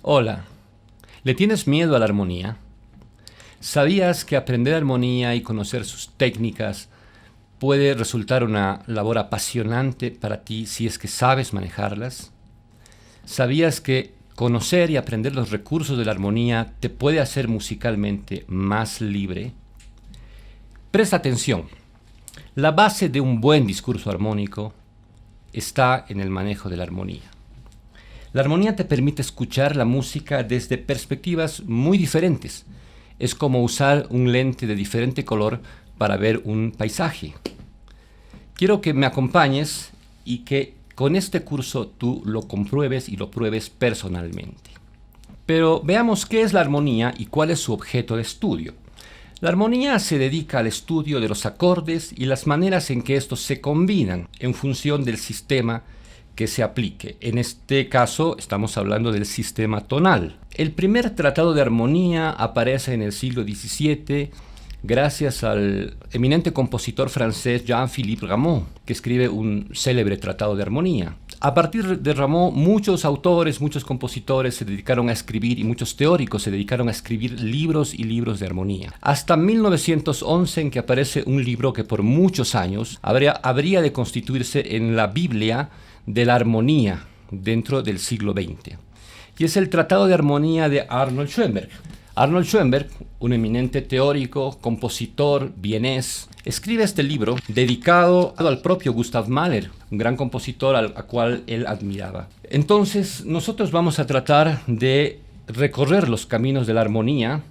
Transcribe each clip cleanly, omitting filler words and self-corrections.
Hola, ¿le tienes miedo a la armonía? ¿Sabías que aprender armonía y conocer sus técnicas puede resultar una labor apasionante para ti si es que sabes manejarlas? ¿Sabías que conocer y aprender los recursos de la armonía te puede hacer musicalmente más libre? Presta atención. La base de un buen discurso armónico está en el manejo de la armonía. La armonía te permite escuchar la música desde perspectivas muy diferentes. Es como usar un lente de diferente color para ver un paisaje. Quiero que me acompañes y que con este curso tú lo compruebes y lo pruebes personalmente. Pero veamos qué es la armonía y cuál es su objeto de estudio. La armonía se dedica al estudio de los acordes y las maneras en que estos se combinan en función del sistema que se aplique. En este caso estamos hablando del sistema tonal. El primer tratado de armonía aparece en el siglo XVII gracias al eminente compositor francés Jean-Philippe Rameau, que escribe un célebre tratado de armonía. A partir de Rameau, muchos autores, muchos compositores se dedicaron a escribir y muchos teóricos se dedicaron a escribir libros y libros de armonía. Hasta 1911 en que aparece un libro que por muchos años habría de constituirse en la Biblia de la armonía dentro del siglo XX. Y es el Tratado de Armonía de Arnold Schoenberg. Arnold Schoenberg, un eminente teórico, compositor vienés, escribe este libro dedicado al propio Gustav Mahler, un gran compositor al cual él admiraba. Entonces, nosotros vamos a tratar de recorrer los caminos de la armonía,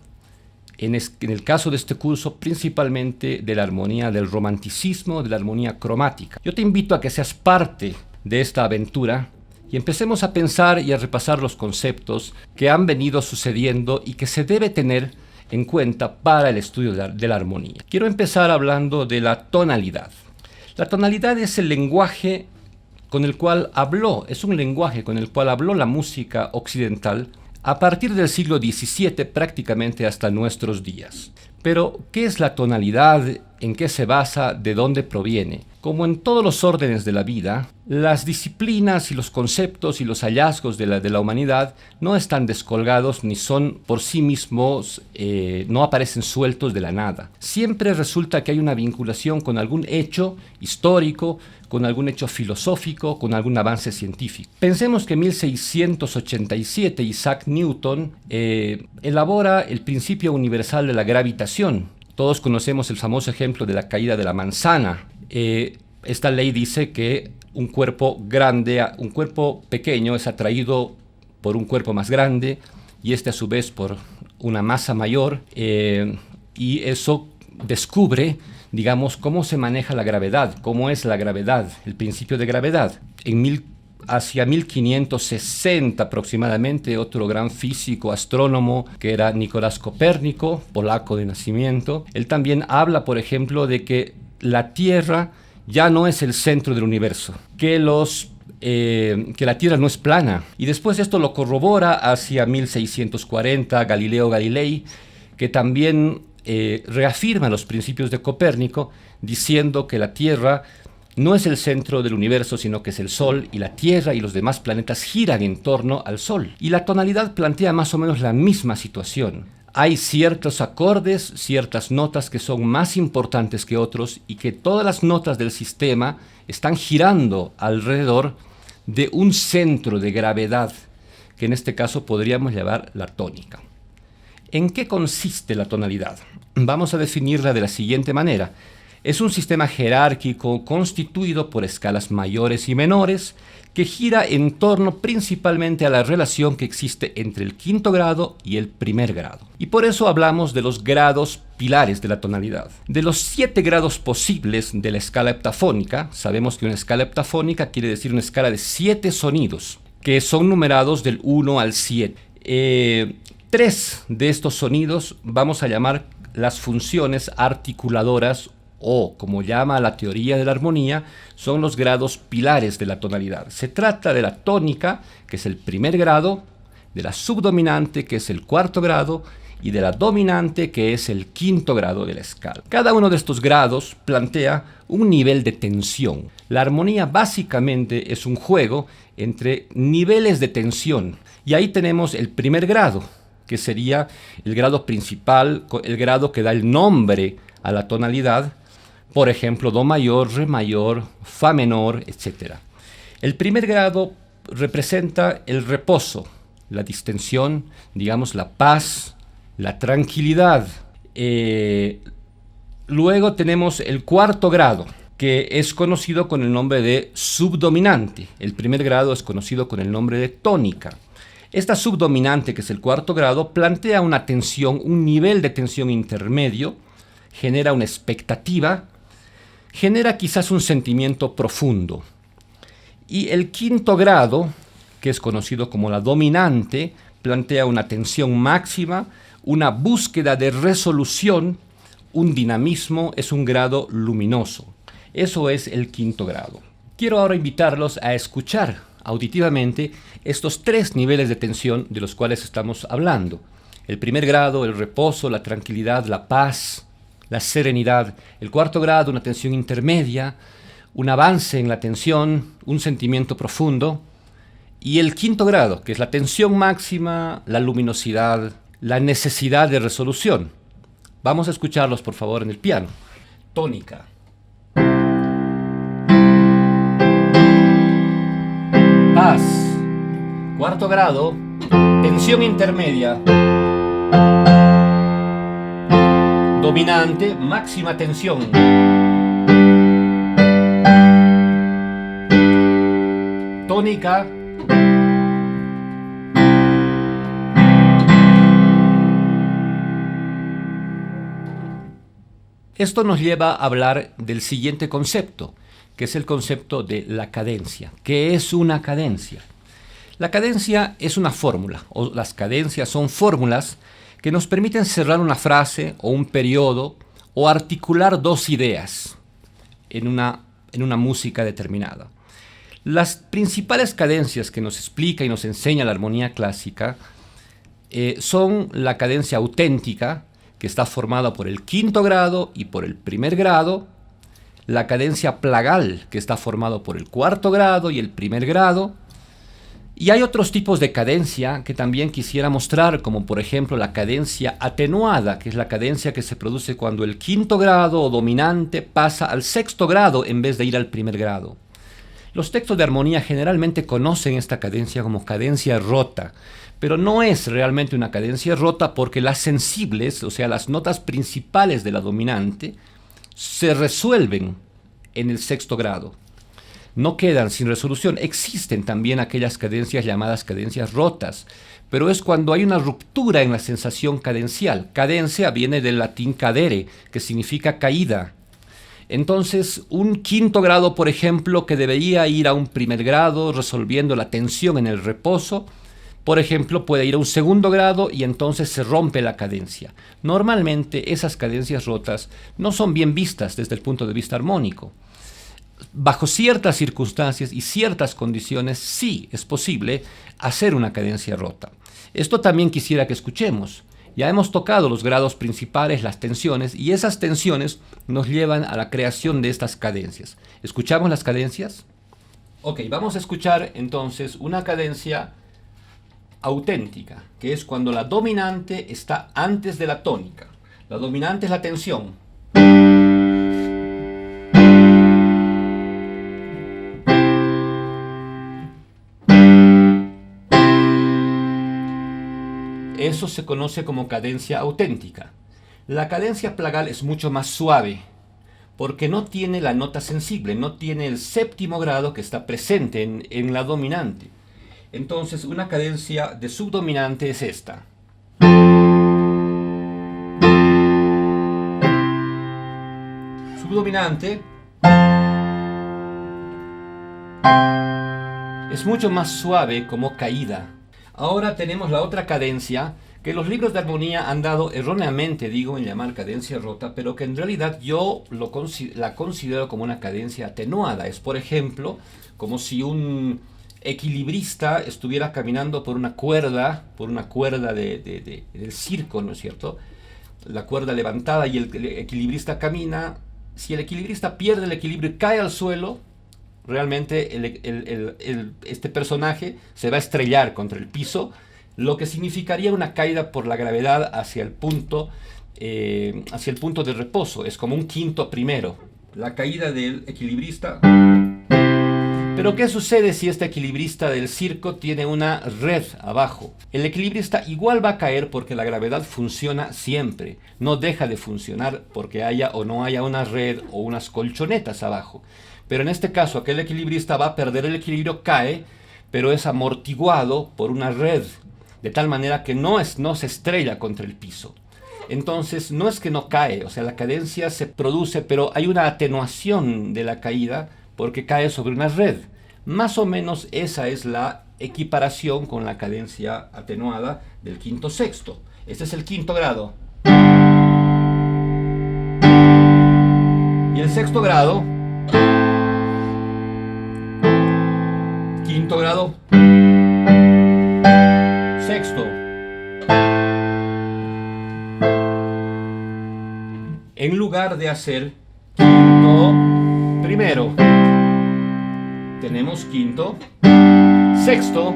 en el caso de este curso, principalmente de la armonía del romanticismo, de la armonía cromática. Yo te invito a que seas parte de esta aventura y empecemos a pensar y a repasar los conceptos que han venido sucediendo y que se debe tener en cuenta para el estudio de la armonía. Quiero empezar hablando de la tonalidad. La tonalidad es el lenguaje con el cual habló, es un lenguaje con el cual habló la música occidental a partir del siglo XVII prácticamente hasta nuestros días. Pero, ¿qué es la tonalidad? ¿En qué se basa? ¿De dónde proviene? Como en todos los órdenes de la vida, las disciplinas y los conceptos y los hallazgos de la humanidad no están descolgados ni son por sí mismos, no aparecen sueltos de la nada. Siempre resulta que hay una vinculación con algún hecho histórico, con algún hecho filosófico, con algún avance científico. Pensemos que en 1687 Isaac Newton elabora el principio universal de la gravitación. Todos conocemos el famoso ejemplo de la caída de la manzana. Esta ley dice que un cuerpo pequeño es atraído por un cuerpo más grande y este a su vez por una masa mayor, y eso descubre, digamos, cómo se maneja la gravedad, cómo es la gravedad, el principio de gravedad. Hacia 1560 aproximadamente, otro gran físico, astrónomo, que era Nicolás Copérnico, polaco de nacimiento, él también habla, por ejemplo, de que la Tierra ya no es el centro del universo, que la Tierra no es plana. Y después esto lo corrobora hacia 1640 Galileo Galilei, que también reafirma los principios de Copérnico, diciendo que la Tierra no es el centro del universo, sino que es el Sol, y la Tierra y los demás planetas giran en torno al Sol. Y la tonalidad plantea más o menos la misma situación. Hay ciertos acordes, ciertas notas que son más importantes que otros y que todas las notas del sistema están girando alrededor de un centro de gravedad, que en este caso podríamos llamar la tónica. ¿En qué consiste la tonalidad? Vamos a definirla de la siguiente manera. Es un sistema jerárquico constituido por escalas mayores y menores que gira en torno principalmente a la relación que existe entre el quinto grado y el primer grado. Y por eso hablamos de los grados pilares de la tonalidad. De los 7 grados posibles de la escala heptafónica, sabemos que una escala heptafónica quiere decir una escala de 7 sonidos, que son numerados del 1 al 7. 3 de estos sonidos vamos a llamar las funciones articuladoras, o, como llama la teoría de la armonía, son los grados pilares de la tonalidad. Se trata de la tónica, que es el primer grado, de la subdominante, que es el cuarto grado, y de la dominante, que es el quinto grado de la escala. Cada uno de estos grados plantea un nivel de tensión. La armonía básicamente es un juego entre niveles de tensión, y ahí tenemos el primer grado, que sería el grado principal, el grado que da el nombre a la tonalidad, por ejemplo, do mayor, re mayor, fa menor, etc. El primer grado representa el reposo, la distensión, digamos la paz, la tranquilidad. Luego tenemos el cuarto grado, que es conocido con el nombre de subdominante. El primer grado es conocido con el nombre de tónica. Esta subdominante, que es el cuarto grado, plantea una tensión, un nivel de tensión intermedio, genera una expectativa, genera quizás un sentimiento profundo. Y el quinto grado, que es conocido como la dominante, plantea una tensión máxima, una búsqueda de resolución, un dinamismo, es un grado luminoso. Eso es el quinto grado. Quiero ahora invitarlos a escuchar auditivamente estos tres niveles de tensión de los cuales estamos hablando. El primer grado, el reposo, la tranquilidad, la paz, la serenidad. El cuarto grado, una tensión intermedia, un avance en la tensión, un sentimiento profundo. Y el quinto grado, que es la tensión máxima, la luminosidad, la necesidad de resolución. Vamos a escucharlos, por favor, en el piano. Tónica. Paz. Cuarto grado, tensión intermedia. Dominante, máxima tensión. Tónica. Esto nos lleva a hablar del siguiente concepto, que es el concepto de la cadencia. ¿Qué es una cadencia? La cadencia es una fórmula, o las cadencias son fórmulas que nos permiten cerrar una frase o un periodo o articular dos ideas en una música determinada. Las principales cadencias que nos explica y nos enseña la armonía clásica son la cadencia auténtica, que está formada por el quinto grado y por el primer grado, la cadencia plagal, que está formado por el cuarto grado y el primer grado, y hay otros tipos de cadencia que también quisiera mostrar, como por ejemplo la cadencia atenuada, que es la cadencia que se produce cuando el quinto grado o dominante pasa al sexto grado en vez de ir al primer grado. Los textos de armonía generalmente conocen esta cadencia como cadencia rota, pero no es realmente una cadencia rota porque las sensibles, o sea, las notas principales de la dominante, se resuelven en el sexto grado. No quedan sin resolución. Existen también aquellas cadencias llamadas cadencias rotas, pero es cuando hay una ruptura en la sensación cadencial. Cadencia viene del latín cadere, que significa caída. Entonces, un quinto grado, por ejemplo, que debería ir a un primer grado resolviendo la tensión en el reposo, por ejemplo, puede ir a un segundo grado y entonces se rompe la cadencia. Normalmente esas cadencias rotas no son bien vistas desde el punto de vista armónico. Bajo ciertas circunstancias y ciertas condiciones sí es posible hacer una cadencia rota. Esto también quisiera que escuchemos. Ya hemos tocado los grados principales, las tensiones, y esas tensiones nos llevan a la creación de estas cadencias. ¿Escuchamos las cadencias? Ok, vamos a escuchar entonces una cadencia auténtica, que es cuando la dominante está antes de la tónica. La dominante es la tensión. Eso se conoce como cadencia auténtica. La cadencia plagal es mucho más suave, porque no tiene la nota sensible, no tiene el séptimo grado que está presente en la dominante. Entonces, una cadencia de subdominante es esta. Subdominante es mucho más suave como caída. Ahora tenemos la otra cadencia que los libros de armonía han dado erróneamente, digo, en llamar cadencia rota, pero que en realidad yo la considero como una cadencia atenuada. Es, por ejemplo, como si un equilibrista estuviera caminando por una cuerda del circo, ¿no es cierto? La cuerda levantada y el equilibrista camina. Si el equilibrista pierde el equilibrio y cae al suelo, realmente este personaje se va a estrellar contra el piso, lo que significaría una caída por la gravedad hacia el punto de reposo. Es como un quinto primero, la caída del equilibrista. Pero ¿qué sucede si este equilibrista del circo tiene una red abajo? El equilibrista igual va a caer porque la gravedad funciona siempre. No deja de funcionar porque haya o no haya una red o unas colchonetas abajo. Pero en este caso, aquel equilibrista va a perder el equilibrio, cae, pero es amortiguado por una red, de tal manera que no se estrella contra el piso. Entonces, no es que no cae, o sea, la cadencia se produce, pero hay una atenuación de la caída porque cae sobre una red. Más o menos esa es la equiparación con la cadencia atenuada del quinto sexto. Este es el quinto grado. Y el sexto grado, quinto grado, sexto. En lugar de hacer quinto primero, tenemos quinto, sexto.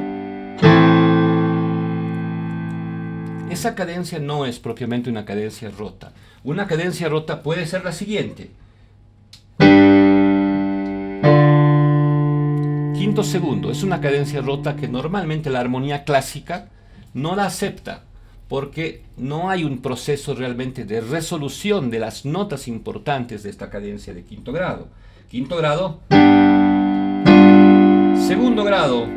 Esa cadencia no es propiamente una cadencia rota. Una cadencia rota puede ser la siguiente. Quinto segundo es una cadencia rota que normalmente la armonía clásica no la acepta, porque no hay un proceso realmente de resolución de las notas importantes de esta cadencia de quinto grado. Quinto grado, segundo grado,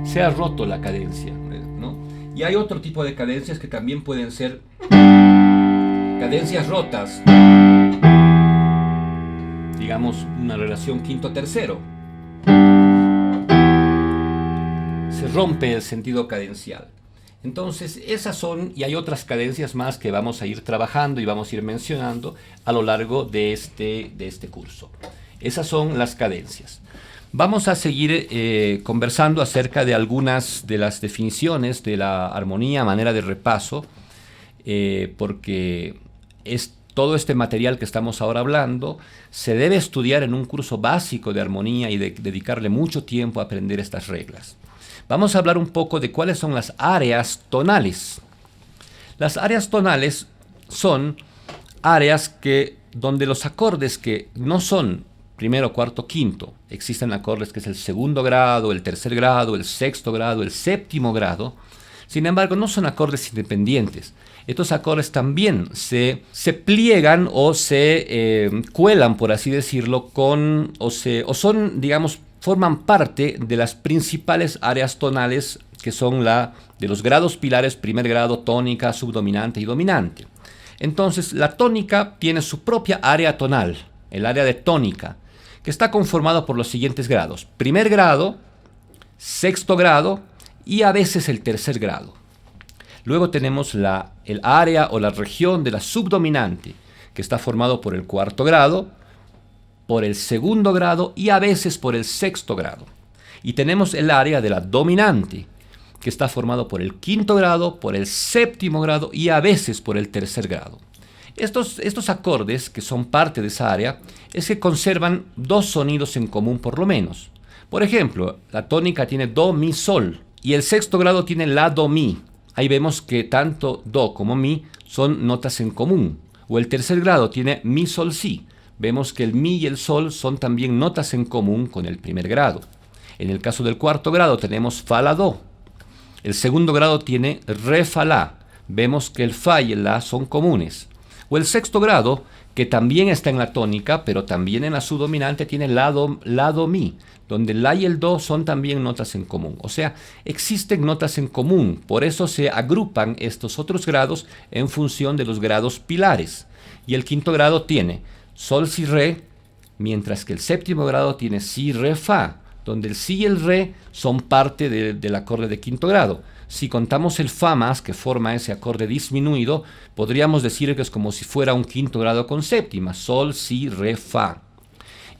se ha roto la cadencia, ¿no? Y hay otro tipo de cadencias que también pueden ser cadencias rotas, digamos una relación quinto-tercero. Se rompe el sentido cadencial. Entonces esas son, y hay otras cadencias más que vamos a ir trabajando y vamos a ir mencionando a lo largo de este curso. Esas son las cadencias. Vamos a seguir conversando acerca de algunas de las definiciones de la armonía a manera de repaso, porque todo este material que estamos ahora hablando se debe estudiar en un curso básico de armonía y dedicarle mucho tiempo a aprender estas reglas. Vamos a hablar un poco de cuáles son las áreas tonales. Las áreas tonales son áreas donde los acordes que no son primero, cuarto, quinto, existen acordes que es el segundo grado, el tercer grado, el sexto grado, el séptimo grado. Sin embargo, no son acordes independientes. Estos acordes también se pliegan o se cuelan, por así decirlo, son, digamos, forman parte de las principales áreas tonales que son de los grados pilares, primer grado, tónica, subdominante y dominante. Entonces, la tónica tiene su propia área tonal, el área de tónica, que está conformado por los siguientes grados: primer grado, sexto grado y a veces el tercer grado. Luego tenemos el área o la región de la subdominante, que está formado por el cuarto grado, por el segundo grado y a veces por el sexto grado. Y tenemos el área de la dominante, que está formado por el quinto grado, por el séptimo grado y a veces por el tercer grado. Estos acordes, que son parte de esa área, es que conservan dos sonidos en común por lo menos. Por ejemplo, la tónica tiene do, mi, sol y el sexto grado tiene la, do, mi. Ahí vemos que tanto do como mi son notas en común. O el tercer grado tiene mi, sol, si. Vemos que el mi y el sol son también notas en común con el primer grado. En el caso del cuarto grado tenemos fa, la, do. El segundo grado tiene re, fa, la. Vemos que el fa y el la son comunes. O el sexto grado, que también está en la tónica, pero también en la subdominante, tiene la, do, mi, donde el la y el do son también notas en común. O sea, existen notas en común, por eso se agrupan estos otros grados en función de los grados pilares. Y el quinto grado tiene sol, si, re, mientras que el séptimo grado tiene si, re, fa, donde el si y el re son parte del acorde de quinto grado. Si contamos el fa más, que forma ese acorde disminuido, podríamos decir que es como si fuera un quinto grado con séptima, sol, si, re, fa.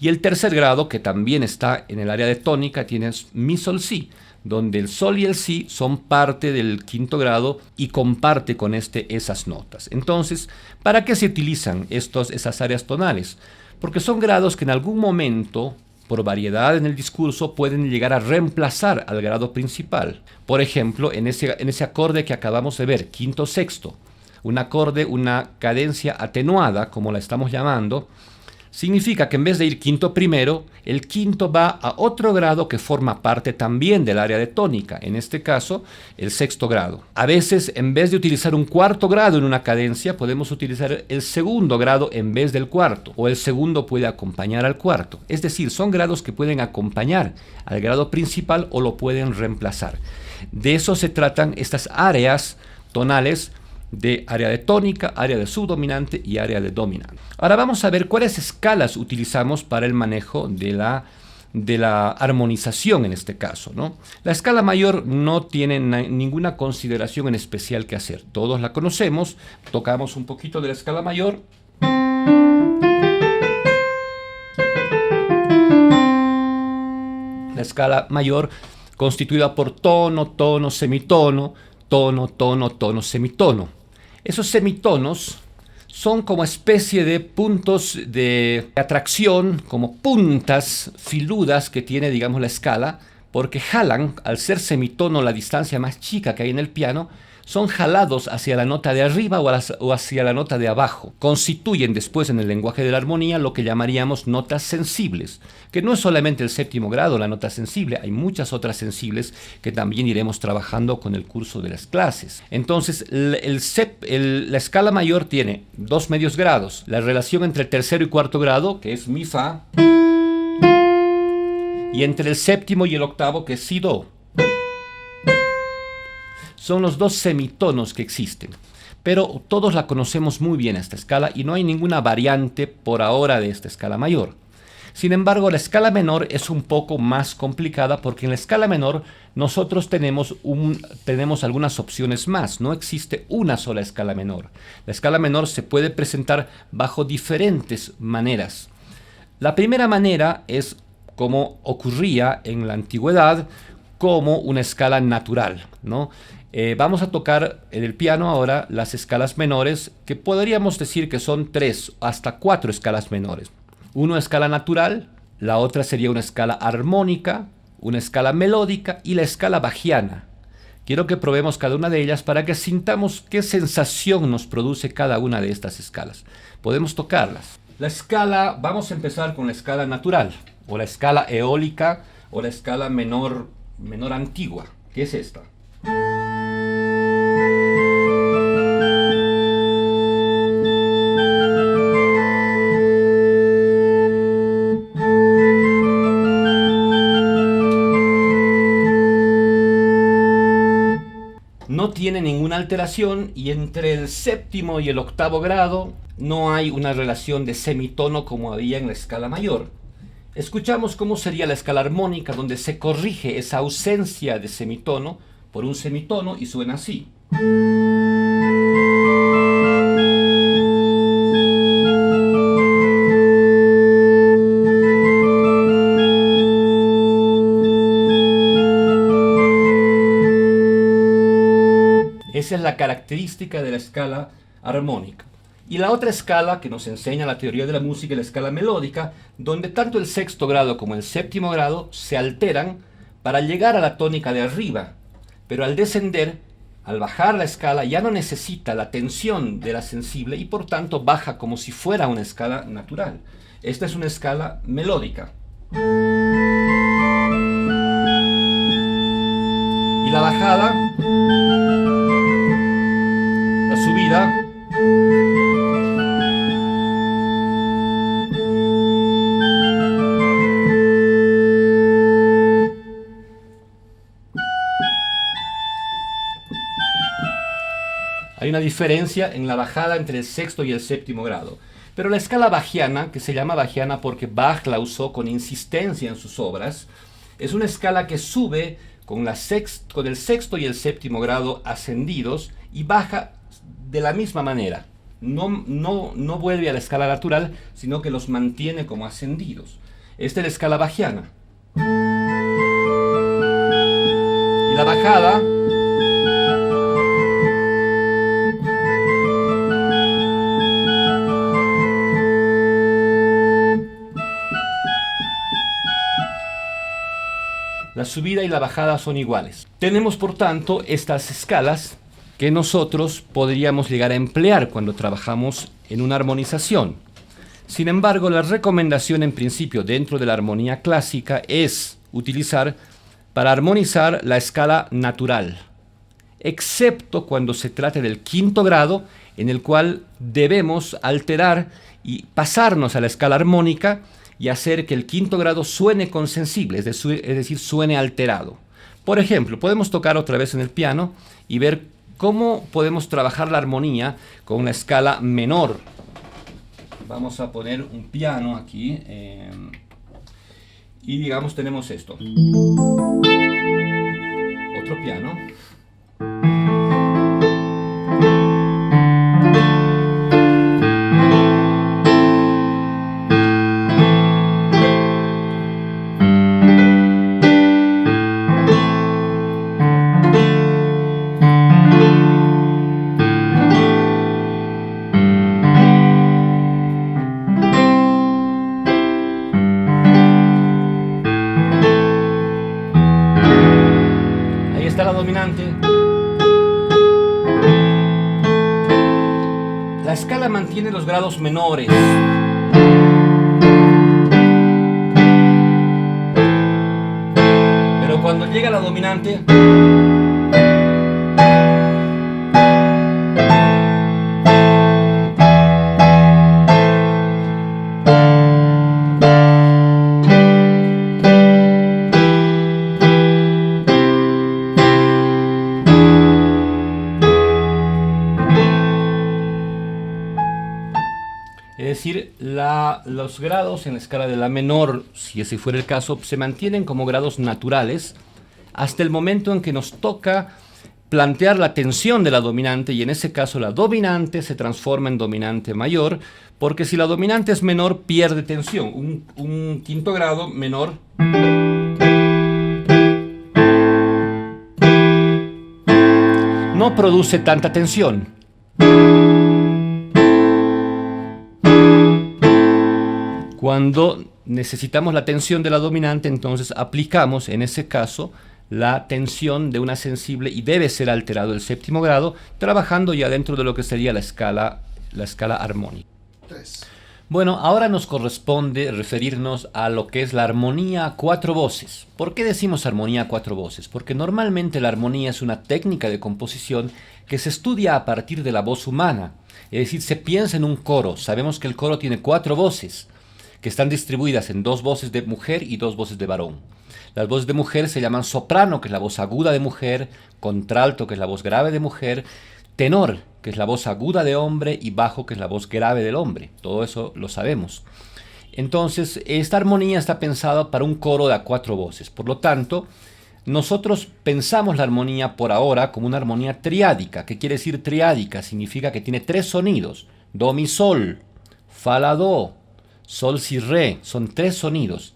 Y el tercer grado, que también está en el área de tónica, tienes mi, sol, si, donde el sol y el si son parte del quinto grado y comparte con esas notas. Entonces, ¿para qué se utilizan esas áreas tonales? Porque son grados que en algún momento, por variedad en el discurso, pueden llegar a reemplazar al grado principal. Por ejemplo, en ese acorde que acabamos de ver, quinto sexto, un acorde, una cadencia atenuada, como la estamos llamando, significa que en vez de ir quinto primero, el quinto va a otro grado que forma parte también del área de tónica, en este caso, el sexto grado. A veces, en vez de utilizar un cuarto grado en una cadencia, podemos utilizar el segundo grado en vez del cuarto, o el segundo puede acompañar al cuarto. Es decir, son grados que pueden acompañar al grado principal o lo pueden reemplazar. De eso se tratan estas áreas tonales, de área de tónica, área de subdominante y área de dominante. Ahora vamos a ver cuáles escalas utilizamos para el manejo de la armonización en este caso, ¿no? La escala mayor no tiene ninguna consideración en especial que hacer. Todos la conocemos, tocamos un poquito de la escala mayor. La escala mayor constituida por tono, tono, semitono, tono, tono, tono, semitono. Esos semitonos son como especie de puntos de atracción, como puntas filudas que tiene, digamos, la escala, porque jalan, al ser semitono la distancia más chica que hay en el piano, son jalados hacia la nota de arriba o hacia la nota de abajo. Constituyen después en el lenguaje de la armonía lo que llamaríamos notas sensibles, que no es solamente el séptimo grado la nota sensible, hay muchas otras sensibles que también iremos trabajando con el curso de las clases. Entonces, la escala mayor tiene dos medios grados, la relación entre el tercero y cuarto grado, que es mi, fa, y entre el séptimo y el octavo, que es si, do. Son los dos semitonos que existen, pero todos la conocemos muy bien esta escala y no hay ninguna variante por ahora de esta escala mayor. Sin embargo, la escala menor es un poco más complicada porque en la escala menor nosotros tenemos algunas opciones más, no existe una sola escala menor. La escala menor se puede presentar bajo diferentes maneras. La primera manera es como ocurría en la antigüedad, como una escala natural, ¿no? Vamos a tocar en el piano ahora las escalas menores, que podríamos decir que son 3 hasta 4 escalas menores. Una escala natural, la otra sería una escala armónica, una escala melódica y la escala bajiana. Quiero que probemos cada una de ellas para que sintamos qué sensación nos produce cada una de estas escalas. Podemos tocarlas. Vamos a empezar con la escala natural, o la escala eólica, o la escala menor antigua, que es esta. No tiene ninguna alteración y entre el séptimo y el octavo grado no hay una relación de semitono como había en la escala mayor. Escuchamos cómo sería la escala armónica, donde se corrige esa ausencia de semitono por un semitono y suena así. Esa es la característica de la escala armónica. Y la otra escala que nos enseña la teoría de la música es la escala melódica, donde tanto el sexto grado como el séptimo grado se alteran para llegar a la tónica de arriba, pero al descender, al bajar la escala, ya no necesita la tensión de la sensible y por tanto baja como si fuera una escala natural. Esta es una escala melódica. Y la bajada, la subida, hay una diferencia en la bajada entre el sexto y el séptimo grado. Pero la escala bajiana, que se llama bajiana porque Bach la usó con insistencia en sus obras, es una escala que sube con el sexto y el séptimo grado ascendidos y baja de la misma manera. No vuelve a la escala natural, sino que los mantiene como ascendidos. Esta es la escala bajiana. Y la bajada la subida y la bajada son iguales. Tenemos por tanto estas escalas que nosotros podríamos llegar a emplear cuando trabajamos en una armonización. Sin embargo, la recomendación en principio dentro de la armonía clásica es utilizar para armonizar la escala natural, excepto cuando se trate del quinto grado, en el cual debemos alterar y pasarnos a la escala armónica y hacer que el quinto grado suene con sensible, es decir, suene alterado. Por ejemplo, podemos tocar otra vez en el piano y ver cómo podemos trabajar la armonía con una escala menor. Vamos a poner un piano aquí y digamos tenemos esto. Otro piano. La dominante. La escala mantiene los grados menores. Pero cuando llega la dominante, es decir, los grados en la escala de la menor, si ese fuera el caso, se mantienen como grados naturales hasta el momento en que nos toca plantear la tensión de la dominante, y en ese caso la dominante se transforma en dominante mayor, porque si la dominante es menor pierde tensión. Un quinto grado menor no produce tanta tensión. Cuando necesitamos la tensión de la dominante, entonces aplicamos en ese caso la tensión de una sensible y debe ser alterado el séptimo grado, trabajando ya dentro de lo que sería la escala armónica. 3. Bueno, ahora nos corresponde referirnos a lo que es la armonía a cuatro voces. ¿Por qué decimos armonía a cuatro voces? Porque normalmente la armonía es una técnica de composición que se estudia a partir de la voz humana. Es decir, se piensa en un coro. Sabemos que el coro tiene cuatro voces, que están distribuidas en dos voces de mujer y dos voces de varón. Las voces de mujer se llaman soprano, que es la voz aguda de mujer, contralto, que es la voz grave de mujer, tenor, que es la voz aguda de hombre, y bajo, que es la voz grave del hombre. Todo eso lo sabemos. Entonces, esta armonía está pensada para un coro de a cuatro voces. Por lo tanto, nosotros pensamos la armonía por ahora como una armonía triádica. ¿Qué quiere decir triádica? Significa que tiene tres sonidos: do, mi, sol, fa, la, do, sol, si, re. Son tres sonidos.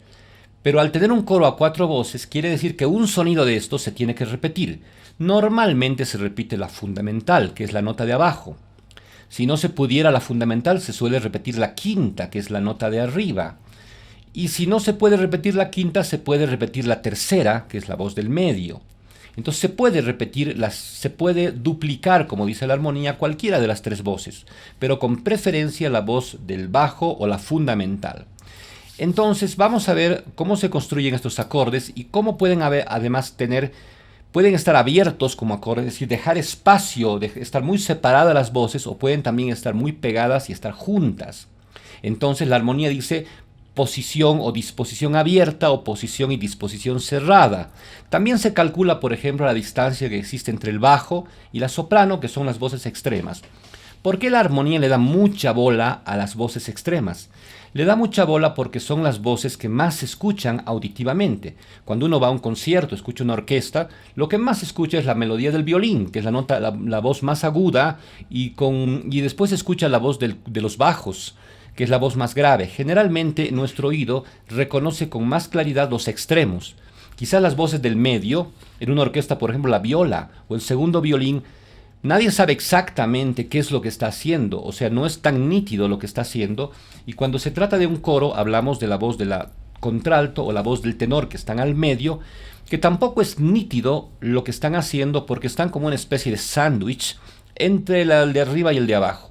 Pero al tener un coro a cuatro voces, quiere decir que un sonido de estos se tiene que repetir. Normalmente se repite la fundamental, que es la nota de abajo. Si no se pudiera la fundamental, se suele repetir la quinta, que es la nota de arriba. Y si no se puede repetir la quinta, se puede repetir la tercera, que es la voz del medio. Entonces se puede repetir, se puede duplicar, como dice la armonía, cualquiera de las tres voces, pero con preferencia la voz del bajo o la fundamental. Entonces vamos a ver cómo se construyen estos acordes y cómo pueden además pueden estar abiertos como acordes, es decir, dejar espacio, estar muy separadas las voces, o pueden también estar muy pegadas y estar juntas. Entonces la armonía dice posición o disposición abierta o posición y disposición cerrada. También se calcula, por ejemplo, la distancia que existe entre el bajo y la soprano, que son las voces extremas. ¿Por qué la armonía le da mucha bola a las voces extremas? Le da mucha bola porque son las voces que más se escuchan auditivamente. Cuando uno va a un concierto, escucha una orquesta, lo que más se escucha es la melodía del violín, que es la voz más aguda, y después se escucha la voz de los bajos, que es la voz más grave. Generalmente nuestro oído reconoce con más claridad los extremos. Quizás las voces del medio, en una orquesta, por ejemplo, la viola o el segundo violín, nadie sabe exactamente qué es lo que está haciendo, o sea, no es tan nítido lo que está haciendo. Y cuando se trata de un coro, hablamos de la voz de la contralto o la voz del tenor, que están al medio, que tampoco es nítido lo que están haciendo porque están como una especie de sándwich entre el de arriba y el de abajo.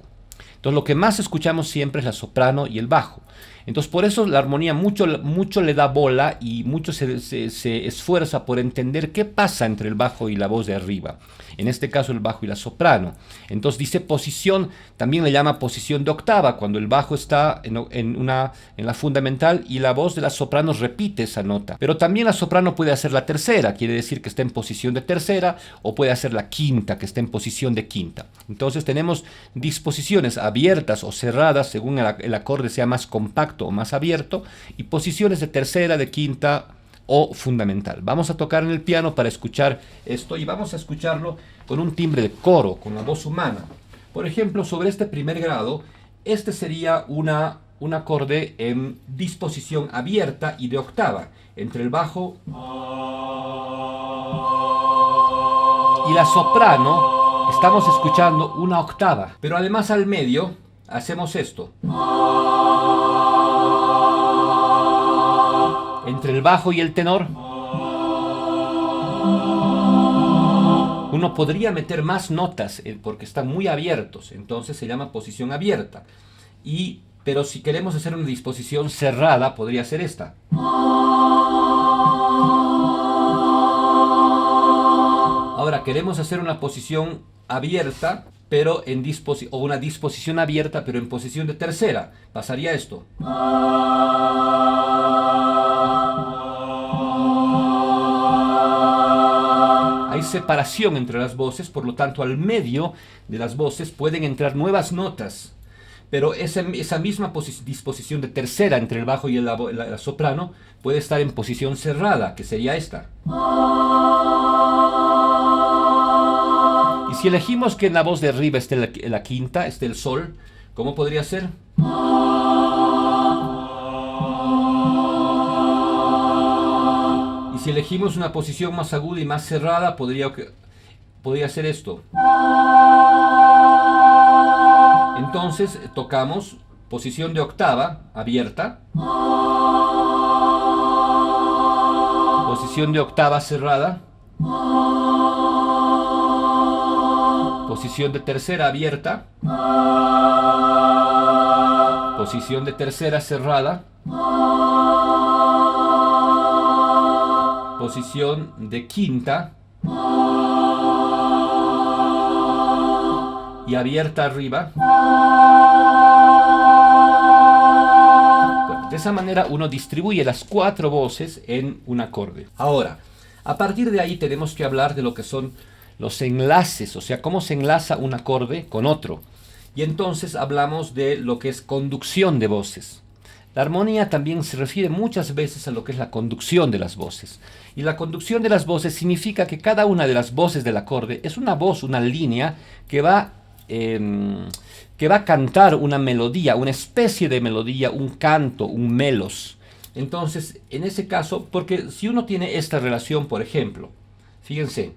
Entonces lo que más escuchamos siempre es la soprano y el bajo. Entonces por eso la armonía mucho le da bola y mucho se esfuerza por entender qué pasa entre el bajo y la voz de arriba. En este caso el bajo y la soprano. Entonces dice posición, también le llama posición de octava, cuando el bajo está en la fundamental y la voz de la soprano repite esa nota. Pero también la soprano puede hacer la tercera, quiere decir que está en posición de tercera, o puede hacer la quinta, que está en posición de quinta. Entonces tenemos disposiciones abiertas o cerradas, según el acorde sea más compacto o más abierto, y posiciones de tercera, de quinta o fundamental. Vamos a tocar en el piano para escuchar esto y vamos a escucharlo con un timbre de coro, con la voz humana. Por ejemplo, sobre este primer grado, este sería un acorde en disposición abierta y de octava, entre el bajo y la soprano. Estamos escuchando una octava, pero además al medio hacemos esto. Entre el bajo y el tenor, uno podría meter más notas porque están muy abiertos, entonces se llama posición abierta. Pero si queremos hacer una disposición cerrada, podría ser esta. Ahora queremos hacer una posición abierta, pero o una disposición abierta, pero en posición de tercera. Pasaría esto. Hay separación entre las voces, por lo tanto al medio de las voces pueden entrar nuevas notas, pero esa misma disposición de tercera entre el bajo y la soprano puede estar en posición cerrada, que sería esta. Y si elegimos que en la voz de arriba esté la quinta, esté el sol, ¿cómo podría ser? Si elegimos una posición más aguda y más cerrada, podría ser esto. Entonces tocamos posición de octava abierta, posición de octava cerrada, posición de tercera abierta, posición de tercera cerrada, posición de quinta y abierta arriba. Bueno, de esa manera uno distribuye las cuatro voces en un acorde. Ahora, a partir de ahí tenemos que hablar de lo que son los enlaces, o sea, cómo se enlaza un acorde con otro. Y entonces hablamos de lo que es conducción de voces. La armonía también se refiere muchas veces a lo que es la conducción de las voces. Y la conducción de las voces significa que cada una de las voces del acorde es una voz, una línea que va a cantar una melodía, una especie de melodía, un canto, un melos. Entonces, en ese caso, porque si uno tiene esta relación, por ejemplo, fíjense.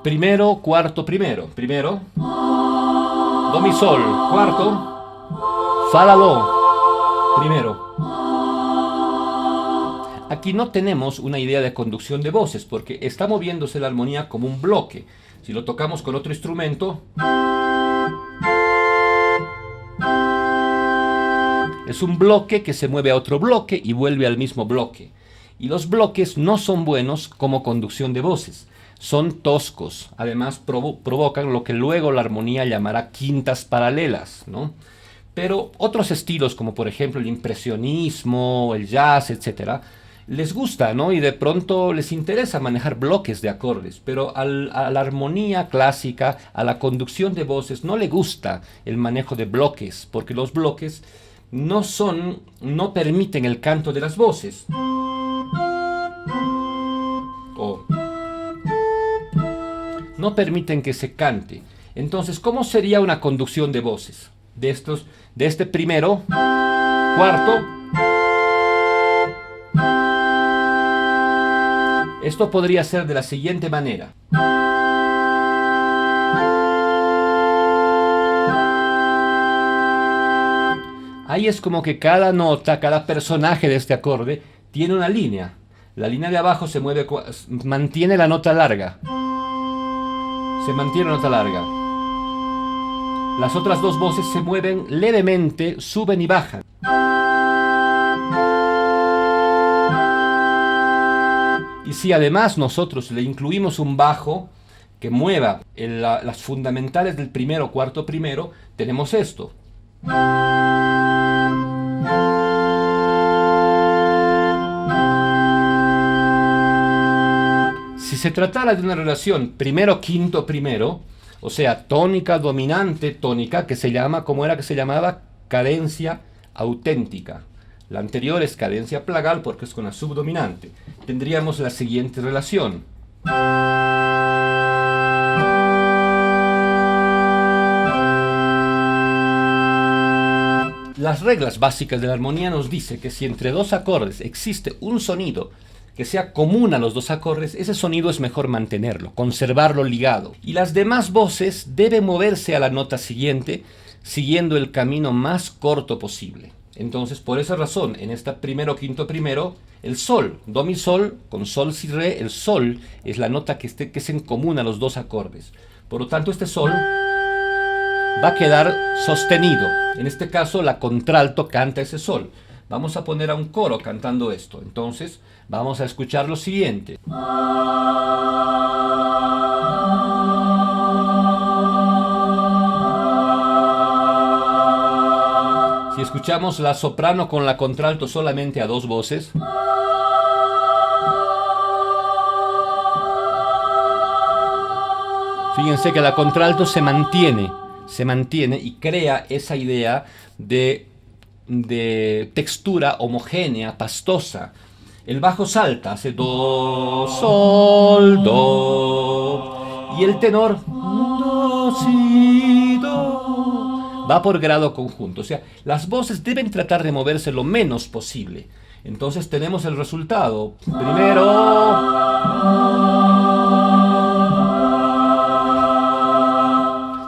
Primero, cuarto, primero. Primero. Do, mi, sol. Cuarto. Fa, la, do. Primero. Aquí no tenemos una idea de conducción de voces porque está moviéndose la armonía como un bloque. Si lo tocamos con otro instrumento, es un bloque que se mueve a otro bloque y vuelve al mismo bloque. Y los bloques no son buenos como conducción de voces. Son toscos, además provocan lo que luego la armonía llamará quintas paralelas, ¿no? Pero otros estilos, como por ejemplo el impresionismo, el jazz, etc., les gusta, ¿no? Y de pronto les interesa manejar bloques de acordes, pero a la armonía clásica, a la conducción de voces, no le gusta el manejo de bloques, porque los bloques no permiten el canto de las voces. no permiten que se cante. Entonces, ¿cómo sería una conducción de voces? De este primero, cuarto. Esto podría ser de la siguiente manera. Ahí es como que cada nota, cada personaje de este acorde tiene una línea. La línea de abajo se mueve, mantiene la nota larga. Se mantiene la nota larga. Las otras dos voces se mueven levemente, suben y bajan. Y si además nosotros le incluimos un bajo que mueva las fundamentales del primero, cuarto primero, tenemos esto. Si se tratara de una relación primero, quinto, primero, o sea, tónica, dominante, tónica, que se llama, ¿cómo era que se llamaba? Cadencia auténtica. La anterior es cadencia plagal porque es con la subdominante. Tendríamos la siguiente relación. Las reglas básicas de la armonía nos dicen que si entre dos acordes existe un sonido que sea común a los dos acordes, ese sonido es mejor mantenerlo, conservarlo ligado. Y las demás voces deben moverse a la nota siguiente, siguiendo el camino más corto posible. Entonces, por esa razón, en esta primero, quinto, primero, el sol, do, mi, sol, con sol, si, re, el sol es la nota que es en común a los dos acordes. Por lo tanto, este sol va a quedar sostenido. En este caso, la contralto canta ese sol. Vamos a poner a un coro cantando esto. Entonces, vamos a escuchar lo siguiente. Si escuchamos la soprano con la contralto solamente a dos voces, fíjense que la contralto se mantiene y crea esa idea de textura homogénea, pastosa. El bajo salta, hace do, sol, do, y el tenor do, si, do, va por grado conjunto. O sea, las voces deben tratar de moverse lo menos posible. Entonces tenemos el resultado. Primero,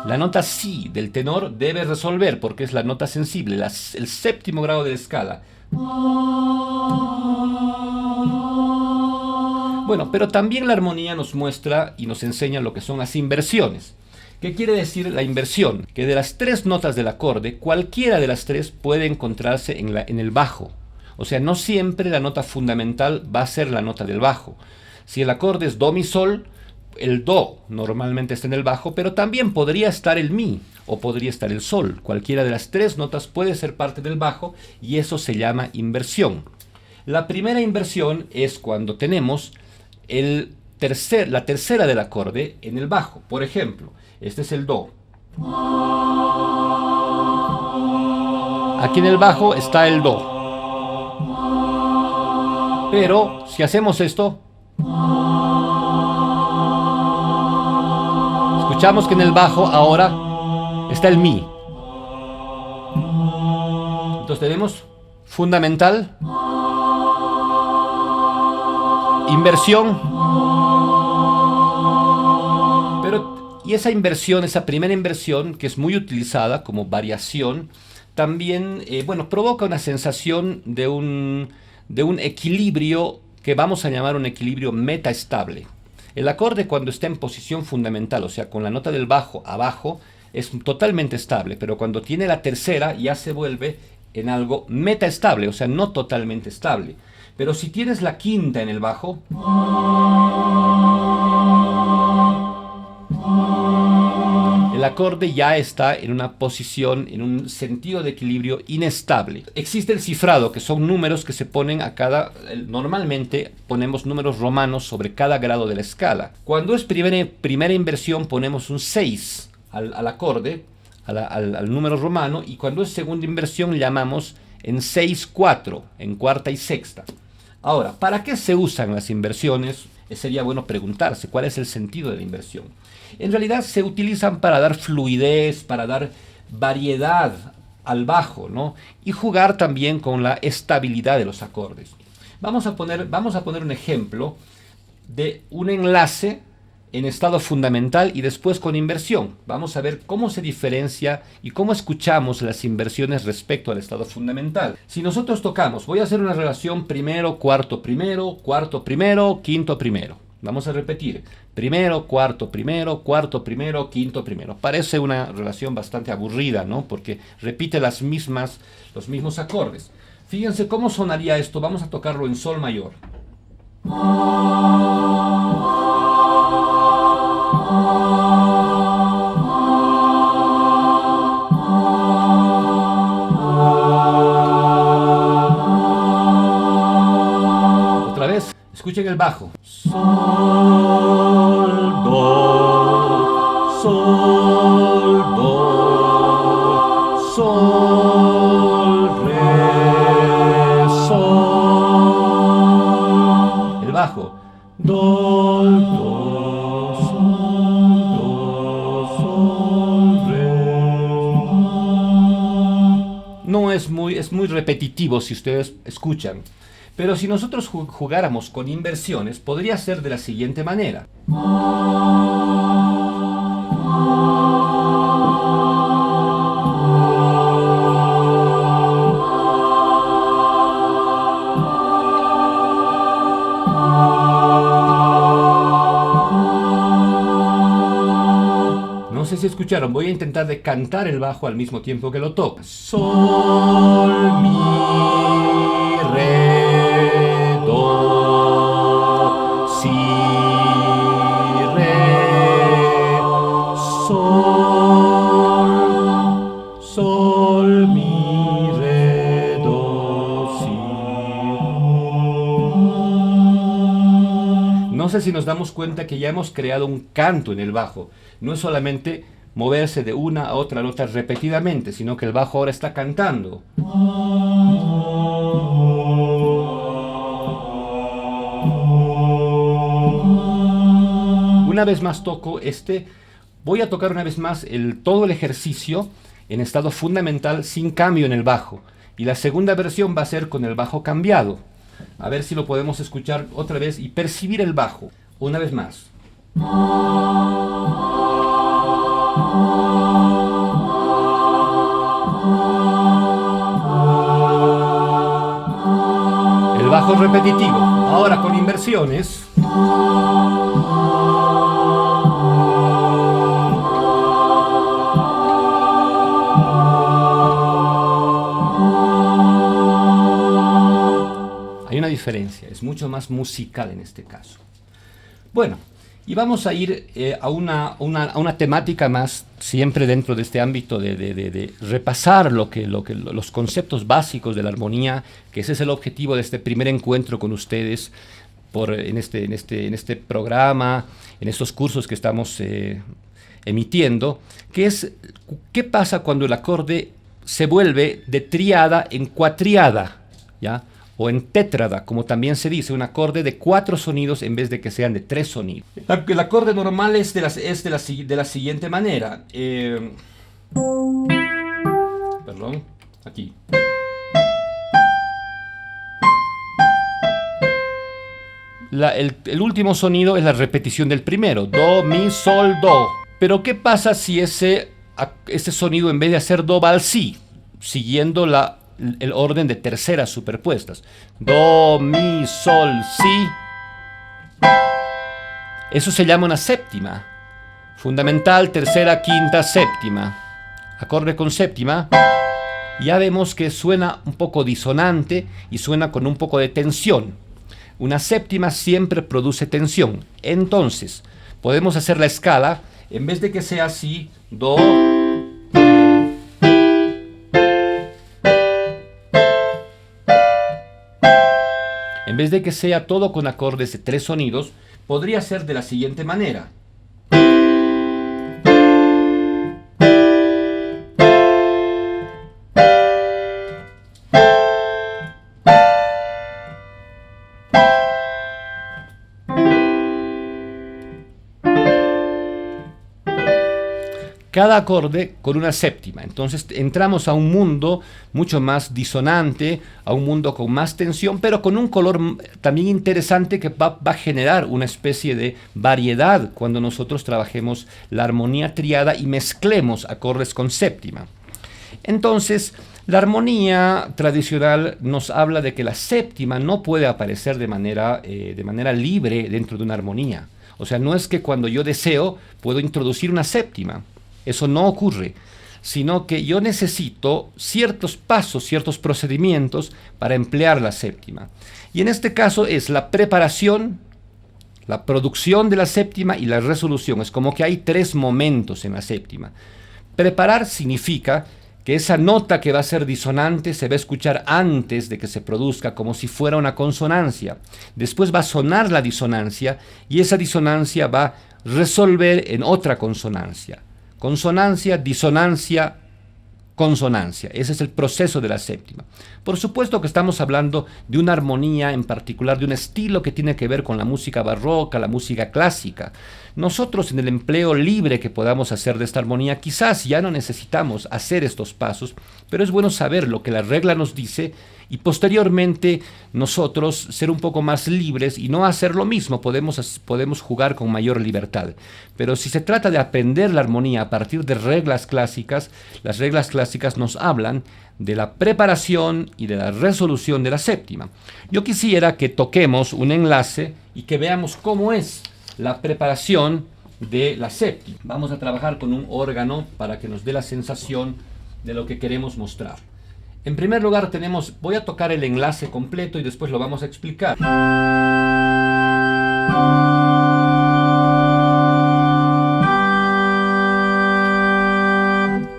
la nota si del tenor debe resolver porque es la nota sensible, el séptimo grado de la escala. Bueno, pero también la armonía nos muestra y nos enseña lo que son las inversiones. ¿Qué quiere decir la inversión? Que de las tres notas del acorde, cualquiera de las tres puede encontrarse en el bajo. O sea, no siempre la nota fundamental va a ser la nota del bajo. Si el acorde es do, mi, sol, el do normalmente está en el bajo, pero también podría estar el mi o podría estar el sol. Cualquiera de las tres notas puede ser parte del bajo y eso se llama inversión. La primera inversión es cuando tenemos la tercera del acorde en el bajo. Por ejemplo, este es el do. Aquí en el bajo está el do. Pero si hacemos esto, escuchamos que en el bajo ahora está el mi. Entonces tenemos fundamental, inversión, y esa inversión, esa primera inversión, que es muy utilizada como variación, también provoca una sensación de un equilibrio que vamos a llamar un equilibrio metaestable. El acorde cuando está en posición fundamental, o sea, con la nota del bajo abajo, es totalmente estable, pero cuando tiene la tercera ya se vuelve en algo metaestable, o sea, no totalmente estable. Pero si tienes la quinta en el bajo, el acorde ya está en una posición, en un sentido de equilibrio inestable. Existe el cifrado, que son números que se ponen normalmente ponemos números romanos sobre cada grado de la escala. Cuando es primera inversión ponemos un 6 al acorde, al número romano, y cuando es segunda inversión llamamos en 6-4, en cuarta y sexta. Ahora, ¿para qué se usan las inversiones? sería bueno preguntarse cuál es el sentido de la inversión. En realidad se utilizan para dar fluidez, para dar variedad al bajo, ¿no? Y jugar también con la estabilidad de los acordes. Vamos a poner un ejemplo de un enlace en estado fundamental y después con inversión. Vamos a ver cómo se diferencia y cómo escuchamos las inversiones respecto al estado fundamental. Si nosotros tocamos, voy a hacer una relación primero, cuarto, primero, quinto, primero. Vamos a repetir. Primero, cuarto, quinto, primero. Parece una relación bastante aburrida, ¿no? Porque repite los mismos acordes. Fíjense cómo sonaría esto. Vamos a tocarlo en sol mayor. Otra vez, escuchen el bajo. Sol, do, sol, re, sol. El bajo. Do, sol, re. No es muy repetitivo si ustedes escuchan. Pero si nosotros jugáramos con inversiones, podría ser de la siguiente manera. No sé si escucharon, voy a intentar de cantar el bajo al mismo tiempo que lo toco. Sol, mi, re, do, si, re, sol, sol, mi, re, do, si. No sé si nos damos cuenta que ya hemos creado un canto en el bajo. No es solamente moverse de una a otra nota repetidamente, sino que el bajo ahora está cantando. Una vez más toco voy a tocar una vez más todo el ejercicio en estado fundamental sin cambio en el bajo. Y la segunda versión va a ser con el bajo cambiado. A ver si lo podemos escuchar otra vez y percibir el bajo. Una vez más. El bajo repetitivo. Ahora con inversiones. Hay una diferencia, es mucho más musical en este caso. Bueno, y vamos a ir a una temática más, siempre dentro de este ámbito de repasar los conceptos básicos de la armonía, que ese es el objetivo de este primer encuentro con ustedes en este programa, en estos cursos que estamos emitiendo, que es qué pasa cuando el acorde se vuelve de triada en cuatriada, ¿ya? O en tétrada, como también se dice, un acorde de 4 sonidos en vez de que sean de 3 sonidos. El acorde normal es de la siguiente manera. Perdón, aquí. El último sonido es la repetición del primero. Do, mi, sol, do. Pero ¿qué pasa si ese sonido en vez de hacer do va al si? Siguiendo el orden de terceras superpuestas. Do, mi, sol, si. Eso se llama una séptima. Fundamental, tercera, quinta, séptima. Acorde con séptima. Ya vemos que suena un poco disonante y suena con un poco de tensión. Una séptima siempre produce tensión. Entonces, podemos hacer la escala, en vez de que sea así, do, en vez de que sea todo con acordes de 3 sonidos, podría ser de la siguiente manera. cada acorde con una séptima. Entonces entramos a un mundo mucho más disonante, a un mundo con más tensión, pero con un color también interesante que va a generar una especie de variedad cuando nosotros trabajemos la armonía triada y mezclemos acordes con séptima. Entonces, la armonía tradicional nos habla de que la séptima no puede aparecer de manera libre dentro de una armonía. O sea, no es que cuando yo deseo puedo introducir una séptima. Eso no ocurre, sino que yo necesito ciertos pasos, ciertos procedimientos para emplear la séptima. Y en este caso es la preparación, la producción de la séptima y la resolución. Es como que hay 3 momentos en la séptima. Preparar significa que esa nota que va a ser disonante se va a escuchar antes de que se produzca, como si fuera una consonancia. Después va a sonar la disonancia y esa disonancia va a resolver en otra consonancia. Consonancia, disonancia, consonancia. Ese es el proceso de la séptima. Por supuesto que estamos hablando de una armonía, en particular de un estilo que tiene que ver con la música barroca, la música clásica. Nosotros en el empleo libre que podamos hacer de esta armonía, quizás ya no necesitamos hacer estos pasos, pero es bueno saber lo que la regla nos dice y posteriormente nosotros ser un poco más libres y no hacer lo mismo, podemos jugar con mayor libertad. Pero si se trata de aprender la armonía a partir de reglas clásicas, las reglas clásicas nos hablan de la preparación y de la resolución de la séptima. Yo quisiera que toquemos un enlace y que veamos cómo es la preparación de la séptima. Vamos a trabajar con un órgano para que nos dé la sensación de lo que queremos mostrar. En primer lugar voy a tocar el enlace completo y después lo vamos a explicar.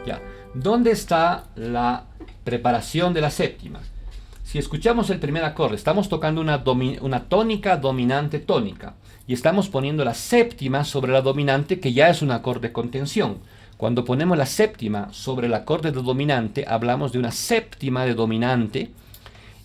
Ya. ¿Dónde está la preparación de la séptima? Si escuchamos el primer acorde, estamos tocando una tónica dominante tónica y estamos poniendo la séptima sobre la dominante, que ya es un acorde con tensión. Cuando ponemos la séptima sobre el acorde de dominante, hablamos de una séptima de dominante,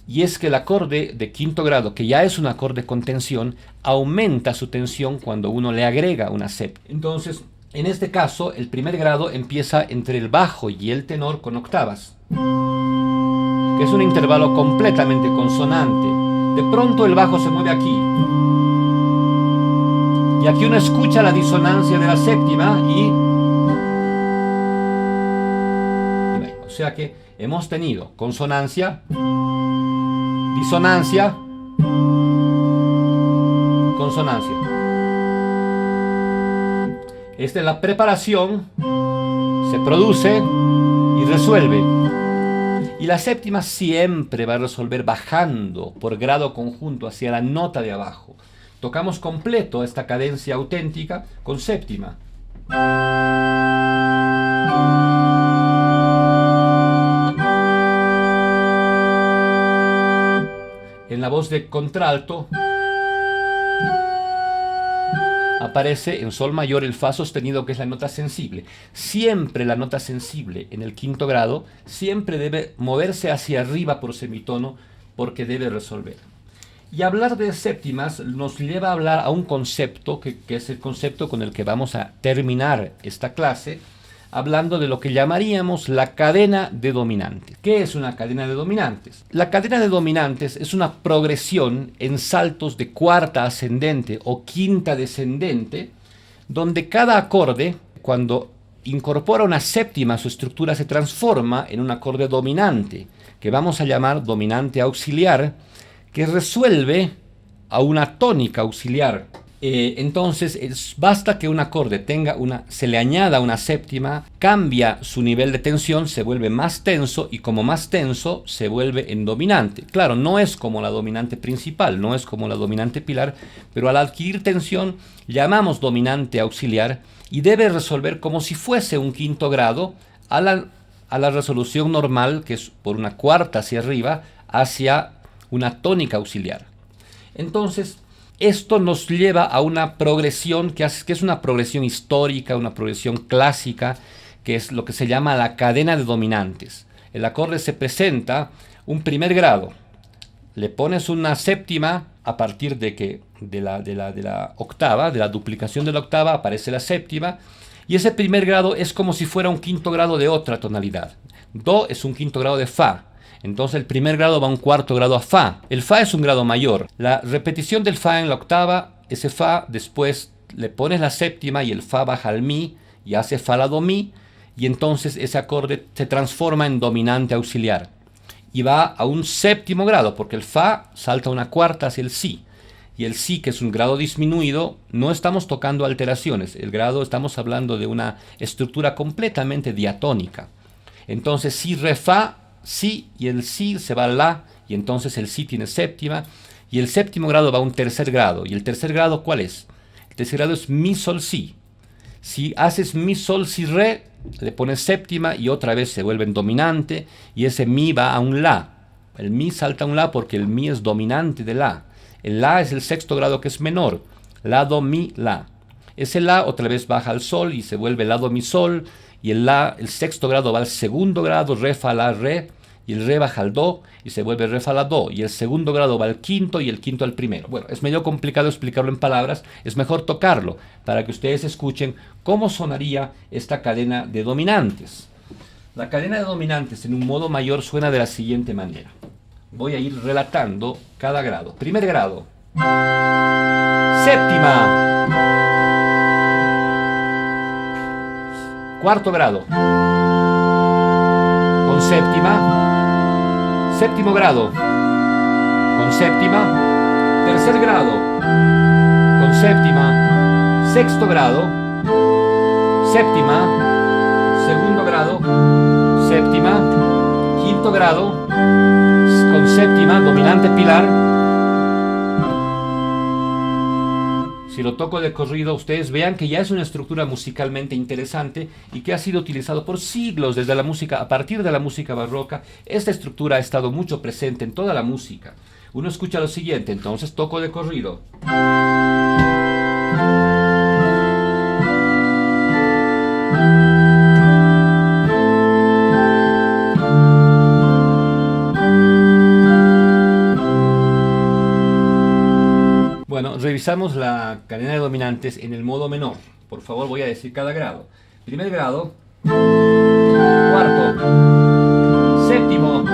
y es que el acorde de quinto grado, que ya es un acorde con tensión, aumenta su tensión cuando uno le agrega una séptima. Entonces, en este caso, el primer grado empieza entre el bajo y el tenor con octavas, que es un intervalo completamente consonante. De pronto el bajo se mueve aquí, y aquí uno escucha la disonancia de la séptima o sea que hemos tenido consonancia, disonancia, consonancia. Esta es la preparación, se produce y resuelve. Y la séptima siempre va a resolver bajando por grado conjunto hacia la nota de abajo. Tocamos completo esta cadencia auténtica con séptima. En la voz de contralto aparece en sol mayor el fa sostenido, que es la nota sensible. Siempre la nota sensible en el quinto grado siempre debe moverse hacia arriba por semitono porque debe resolver. Y hablar de séptimas nos lleva a hablar a un concepto que es el concepto con el que vamos a terminar esta clase, hablando de lo que llamaríamos la cadena de dominantes. ¿Qué es una cadena de dominantes? La cadena de dominantes es una progresión en saltos de cuarta ascendente o quinta descendente, donde cada acorde, cuando incorpora una séptima a su estructura, se transforma en un acorde dominante, que vamos a llamar dominante auxiliar, que resuelve a una tónica auxiliar. Entonces basta que un acorde se le añada una séptima, cambia su nivel de tensión, se vuelve más tenso y como más tenso se vuelve en dominante. Claro, no es como la dominante principal, no es como la dominante pilar, pero al adquirir tensión llamamos dominante auxiliar y debe resolver como si fuese un quinto grado a la resolución normal, que es por una cuarta hacia arriba, hacia una tónica auxiliar. Entonces, esto nos lleva a una progresión que es una progresión histórica, una progresión clásica, que es lo que se llama la cadena de dominantes. El acorde se presenta un primer grado, le pones una séptima a partir de la octava, de la duplicación de la octava, aparece la séptima, Y ese primer grado es como si fuera un quinto grado de otra tonalidad. Do es un quinto grado de fa. Entonces el primer grado va a un cuarto grado a fa. El fa es un grado mayor. La repetición del fa en la octava, ese fa, después le pones la séptima y el fa baja al mi y hace fa la do mi. Y entonces ese acorde se transforma en dominante auxiliar. Y va a un séptimo grado, porque el fa salta una cuarta hacia el si. Y el si, que es un grado disminuido, no estamos tocando alteraciones. El grado, estamos hablando de una estructura completamente diatónica. Entonces si, re, fa, si, y el si se va a la, y entonces el si tiene séptima, y el séptimo grado va a un tercer grado. ¿Y el tercer grado cuál es? El tercer grado es mi, sol, si. Si haces mi, sol, si, re, le pones séptima y otra vez se vuelve en dominante, y ese mi va a un la. El mi salta a un la porque el mi es dominante de la. El la es el sexto grado que es menor. La, do, mi, la. Ese la otra vez baja al sol y se vuelve la, do, mi, sol. Y el la, el sexto grado va al segundo grado, re, fa, la, re. Y el re baja al do y se vuelve re, fa, la, do. Y el segundo grado va al quinto y el quinto al primero. Bueno, es medio complicado explicarlo en palabras. Es mejor tocarlo para que ustedes escuchen cómo sonaría esta cadena de dominantes. La cadena de dominantes en un modo mayor suena de la siguiente manera. Voy a ir relatando cada grado. Primer grado. Séptima. Cuarto grado. Con séptima. Séptimo grado. Con séptima. Tercer grado. Con séptima. Sexto grado. Séptima. Segundo grado. Séptima. Quinto grado. Con séptima, dominante pilar. Si lo toco de corrido, ustedes vean que ya es una estructura musicalmente interesante y que ha sido utilizado por siglos desde la música, a partir de la música barroca. Esta estructura ha estado mucho presente en toda la música. Uno escucha lo siguiente, entonces toco de corrido. Bueno, revisamos la cadena de dominantes en el modo menor. Por favor, voy a decir cada grado. Primer grado, cuarto, séptimo,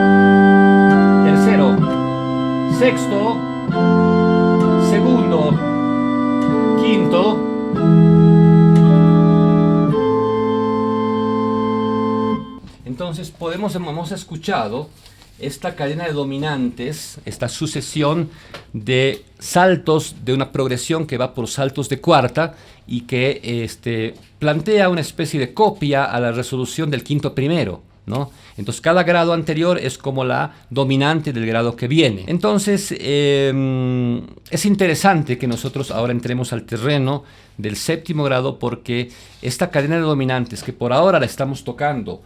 tercero, sexto, segundo, quinto. Entonces hemos escuchado esta cadena de dominantes, esta sucesión de saltos de una progresión que va por saltos de cuarta y que plantea una especie de copia a la resolución del quinto primero, ¿no? Entonces cada grado anterior es como la dominante del grado que viene. Entonces es interesante que nosotros ahora entremos al terreno del séptimo grado, porque esta cadena de dominantes que por ahora la estamos tocando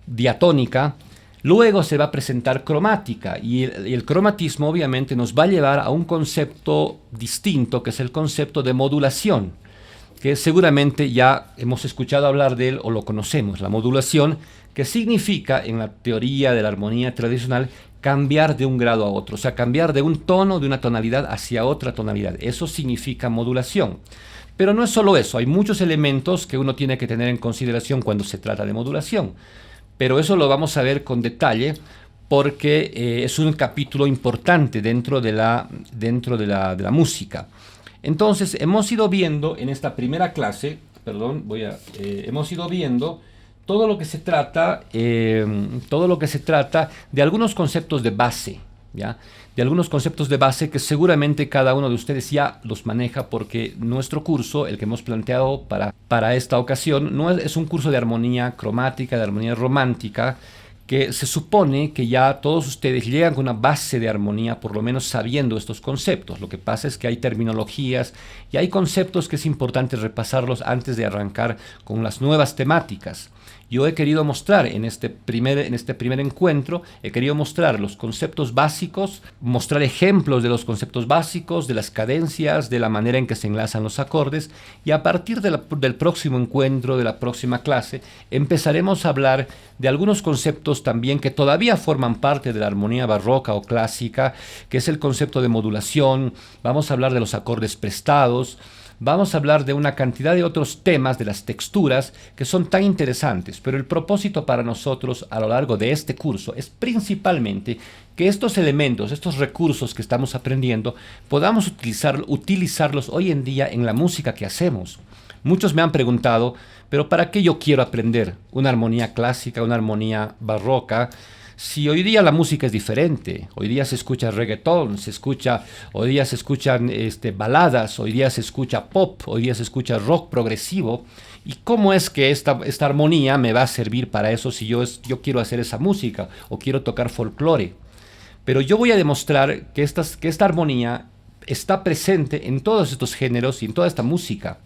diatónica, luego se va a presentar cromática, y el cromatismo obviamente nos va a llevar a un concepto distinto, que es el concepto de modulación, que seguramente ya hemos escuchado hablar de él o lo conocemos. La modulación, que significa en la teoría de la armonía tradicional cambiar de un grado a otro, o sea, cambiar de un tono, de una tonalidad hacia otra tonalidad. Eso significa modulación. Pero no es solo eso, hay muchos elementos que uno tiene que tener en consideración cuando se trata de modulación. Pero eso lo vamos a ver con detalle, porque es un capítulo importante dentro de la música. Entonces, hemos ido viendo en esta primera clase, hemos ido viendo todo lo que se trata de algunos conceptos de base, ¿ya? De algunos conceptos de base que seguramente cada uno de ustedes ya los maneja, porque nuestro curso, el que hemos planteado para esta ocasión, no es un curso de armonía cromática, de armonía romántica, que se supone que ya todos ustedes llegan con una base de armonía, por lo menos sabiendo estos conceptos. Lo que pasa es que hay terminologías y hay conceptos que es importante repasarlos antes de arrancar con las nuevas temáticas. Yo he querido mostrar en este primer encuentro, he querido mostrar los conceptos básicos, mostrar ejemplos de los conceptos básicos, de las cadencias, de la manera en que se enlazan los acordes, y a partir del próximo encuentro, de la próxima clase, empezaremos a hablar de algunos conceptos también que todavía forman parte de la armonía barroca o clásica, que es el concepto de modulación. Vamos a hablar de los acordes prestados. vamos a hablar de una cantidad de otros temas, de las texturas, que son tan interesantes, pero el propósito para nosotros a lo largo de este curso es principalmente que estos elementos, estos recursos que estamos aprendiendo, podamos utilizarlos hoy en día en la música que hacemos. Muchos me han preguntado, pero ¿para qué yo quiero aprender una armonía clásica, una armonía barroca? Si hoy día la música es diferente, hoy día se escucha reggaetón, hoy día se escuchan baladas, hoy día se escucha pop, hoy día se escucha rock progresivo. ¿Y cómo es que esta armonía me va a servir para eso si yo quiero hacer esa música o quiero tocar folclore? Pero yo voy a demostrar que esta armonía está presente en todos estos géneros y en toda esta música,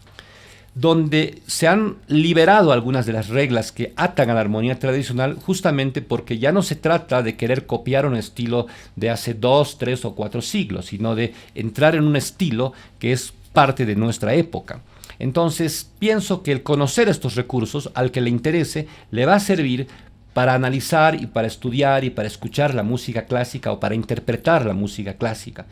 donde se han liberado algunas de las reglas que atan a la armonía tradicional, justamente porque ya no se trata de querer copiar un estilo de hace 2, 3 o 4 siglos, sino de entrar en un estilo que es parte de nuestra época. Entonces, pienso que el conocer estos recursos, al que le interese, le va a servir para analizar y para estudiar y para escuchar la música clásica o para interpretar la música clásica.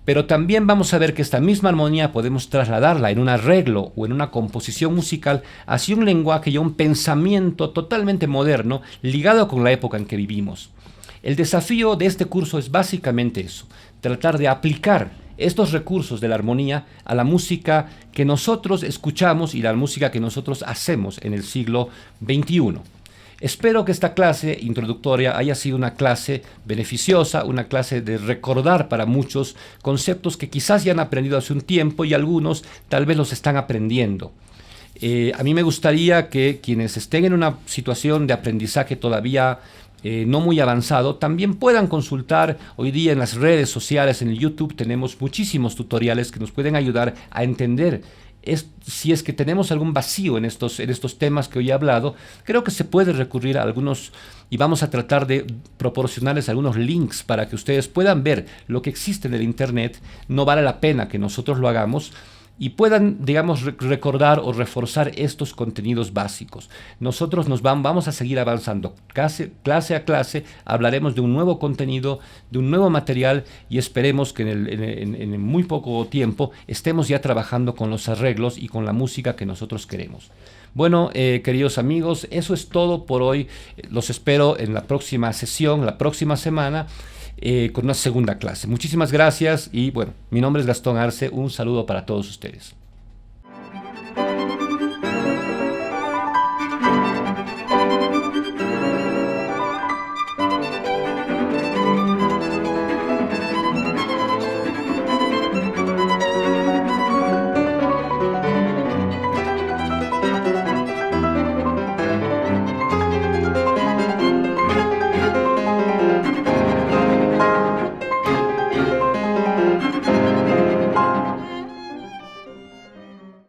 Pero también vamos a ver que esta misma armonía podemos trasladarla en un arreglo o en una composición musical hacia un lenguaje y un pensamiento totalmente moderno ligado con la época en que vivimos. El desafío de este curso es básicamente eso, tratar de aplicar estos recursos de la armonía a la música que nosotros escuchamos y la música que nosotros hacemos en el siglo XXI. Espero que esta clase introductoria haya sido una clase beneficiosa, una clase de recordar para muchos conceptos que quizás ya han aprendido hace un tiempo y algunos tal vez los están aprendiendo. A mí me gustaría que quienes estén en una situación de aprendizaje todavía no muy avanzado, también puedan consultar hoy día en las redes sociales, en el YouTube tenemos muchísimos tutoriales que nos pueden ayudar a entender si es que tenemos algún vacío en estos temas que hoy he hablado. Creo que se puede recurrir a algunos y vamos a tratar de proporcionarles algunos links para que ustedes puedan ver lo que existe en el Internet. No vale la pena que nosotros lo hagamos y puedan, digamos, recordar o reforzar estos contenidos básicos. Nosotros vamos a seguir avanzando. Clase a clase hablaremos de un nuevo contenido, de un nuevo material y esperemos que en muy poco tiempo estemos ya trabajando con los arreglos y con la música que nosotros queremos. Bueno, queridos amigos, eso es todo por hoy. Los espero en la próxima sesión, la próxima semana, con una segunda clase. Muchísimas gracias y bueno, mi nombre es Gastón Arce, un saludo para todos ustedes.